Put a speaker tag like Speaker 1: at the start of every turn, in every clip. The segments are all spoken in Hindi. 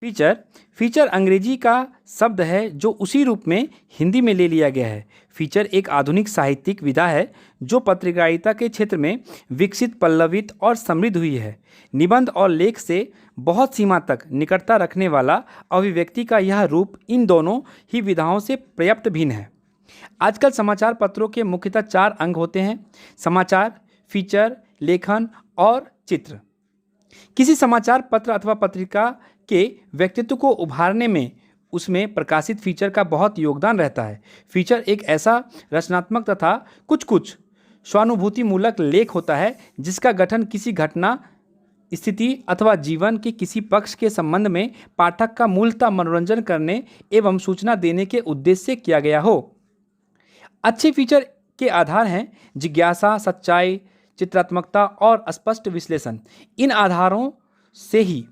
Speaker 1: फीचर फीचर अंग्रेजी का शब्द है जो उसी रूप में हिंदी में ले लिया गया है। फीचर एक आधुनिक साहित्यिक विधा है जो पत्रकारिता के क्षेत्र में विकसित, पल्लवित और समृद्ध हुई है। निबंध और लेख से बहुत सीमा तक निकटता रखने वाला अभिव्यक्ति का यह रूप इन दोनों ही विधाओं से पर्याप्त भिन्न है। आजकल समाचार पत्रों के मुख्यतः 4 अंग होते हैं: समाचार, फीचर, लेखन और चित्र। किसी समाचार पत्र अथवा पत्रिका के व्यक्तित्व को उभारने में उसमें प्रकाशित फीचर का बहुत योगदान रहता है। फीचर एक ऐसा रचनात्मक तथा कुछ स्वानुभूतिमूलक लेख होता है जिसका गठन किसी घटना, स्थिति अथवा जीवन के किसी पक्ष के संबंध में पाठक का मूलतः मनोरंजन करने एवं सूचना देने के उद्देश्य से किया गया हो। अच्छे फीचर के आधार हैं जिज्ञासा, सच्चाई, चित्रात्मकता और स्पष्ट विश्लेषण। इन आधारों से ही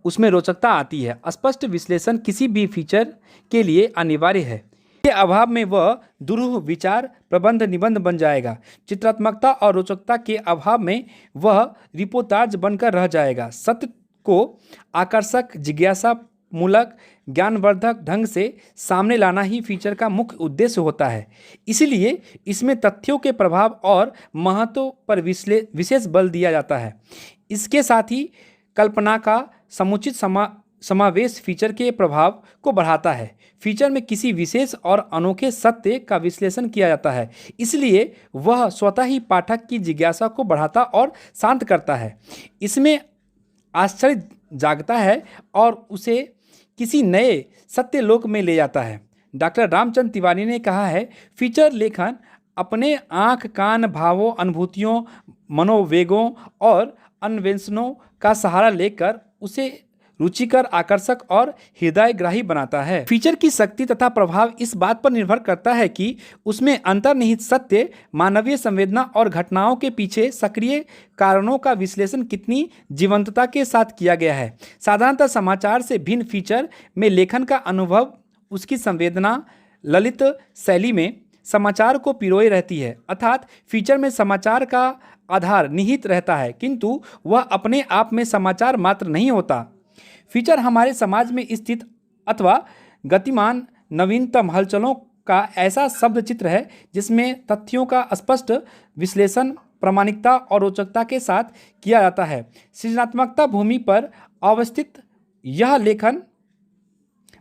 Speaker 1: उसमें रोचकता आती है। स्पष्ट विश्लेषण किसी भी फीचर के लिए अनिवार्य है। के अभाव में वह दुरूह विचार, प्रबंध, निबंध बन जाएगा। चित्रात्मकता और रोचकता के अभाव में वह रिपोर्टाज बनकर रह जाएगा। सत्य को आकर्षक, जिज्ञासा मूलक, ज्ञानवर्धक ढंग से सामने लाना ही फीचर का मुख्य उद्देश्य होता है। इसलिए इसमें तथ्यों के प्रभाव और महत्व पर विशेष बल दिया जाता है। इसके साथ ही कल्पना का समुचित समावेश फीचर के प्रभाव को बढ़ाता है। फीचर में किसी विशेष और अनोखे सत्य का विश्लेषण किया जाता है, इसलिए वह स्वतः ही पाठक की जिज्ञासा को बढ़ाता और शांत करता है। इसमें आश्चर्य जागता है और उसे किसी नए सत्य लोक में ले जाता है। डॉक्टर रामचंद्र तिवारी ने कहा है, फीचर लेखन अपने आँख, कान, भावों, अनुभूतियों, मनोवेगों और अन्वेषणों का सहारा लेकर उसे रुचिकर, आकर्षक और हृदयग्राही बनाता है। फीचर की शक्ति तथा प्रभाव इस बात पर निर्भर करता है कि उसमें अंतर्निहित सत्य, मानवीय संवेदना और घटनाओं के पीछे सक्रिय कारणों का विश्लेषण कितनी जीवंतता के साथ किया गया है। साधारणतः समाचार से भिन्न फीचर में लेखन का अनुभव उसकी संवेदना, ललित शैली में समाचार को पिरोए रहती है। अर्थात फीचर में समाचार का आधार निहित रहता है, किंतु वह अपने आप में समाचार मात्र नहीं होता। फीचर हमारे समाज में स्थित अथवा गतिमान नवीनतम हलचलों का ऐसा शब्द चित्र है जिसमें तथ्यों का स्पष्ट विश्लेषण प्रामाणिकता और रोचकता के साथ किया जाता है। सृजनात्मकता भूमि पर अवस्थित यह लेखन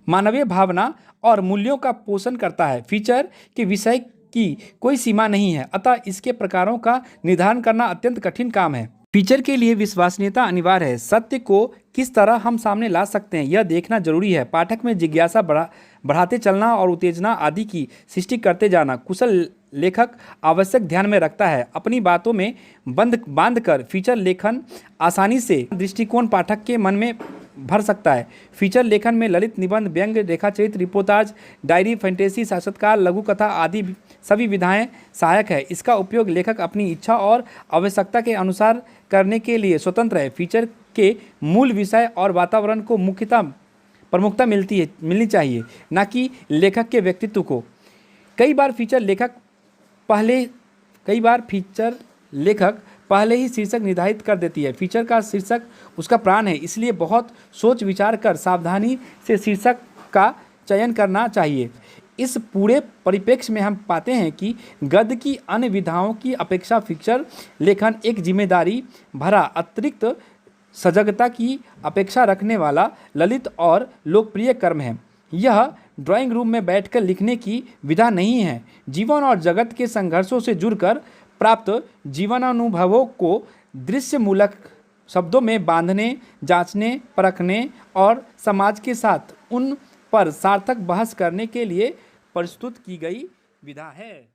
Speaker 1: मानवीय भावना और मूल्यों का पोषण करता है। फीचर के विषय की कोई सीमा नहीं है, अतः इसके प्रकारों का निर्धारण करना अत्यंत कठिन काम है। फीचर के लिए विश्वसनीयता अनिवार्य है। सत्य को किस तरह हम सामने ला सकते हैं यह देखना जरूरी है। पाठक में जिज्ञासा बढ़ाते चलना और उत्तेजना आदि की सृष्टि करते जाना कुशल लेखक आवश्यक ध्यान में रखता है। अपनी बातों में बांध कर फीचर लेखन आसानी से दृष्टिकोण पाठक के मन में भर सकता है। फीचर लेखन में ललित, निबंध, व्यंग, रेखाचित्र, रिपोर्टाज, डायरी, फैंटेसी, साक्षात्कार, लघु कथा आदि सभी विधाएं सहायक है। इसका उपयोग लेखक अपनी इच्छा और आवश्यकता के अनुसार करने के लिए स्वतंत्र है। फीचर के मूल विषय और वातावरण को प्रमुखता मिलनी चाहिए, न कि लेखक के व्यक्तित्व को। कई बार फीचर लेखक पहले ही शीर्षक निर्धारित कर देती है। फीचर का शीर्षक उसका प्राण है, इसलिए बहुत सोच विचार कर सावधानी से शीर्षक का चयन करना चाहिए। इस पूरे परिप्रेक्ष्य में हम पाते हैं कि गद्य की अन्य विधाओं की अपेक्षा फीचर लेखन एक जिम्मेदारी भरा, अतिरिक्त सजगता की अपेक्षा रखने वाला ललित और लोकप्रिय कर्म है। यह ड्राइंग रूम में बैठकर लिखने की विधा नहीं है। जीवन और जगत के संघर्षों से जुड़कर प्राप्त जीवनानुभवों को दृश्यमूलक शब्दों में बांधने, जांचने, परखने और समाज के साथ उन पर सार्थक बहस करने के लिए प्रस्तुत की गई विधा है।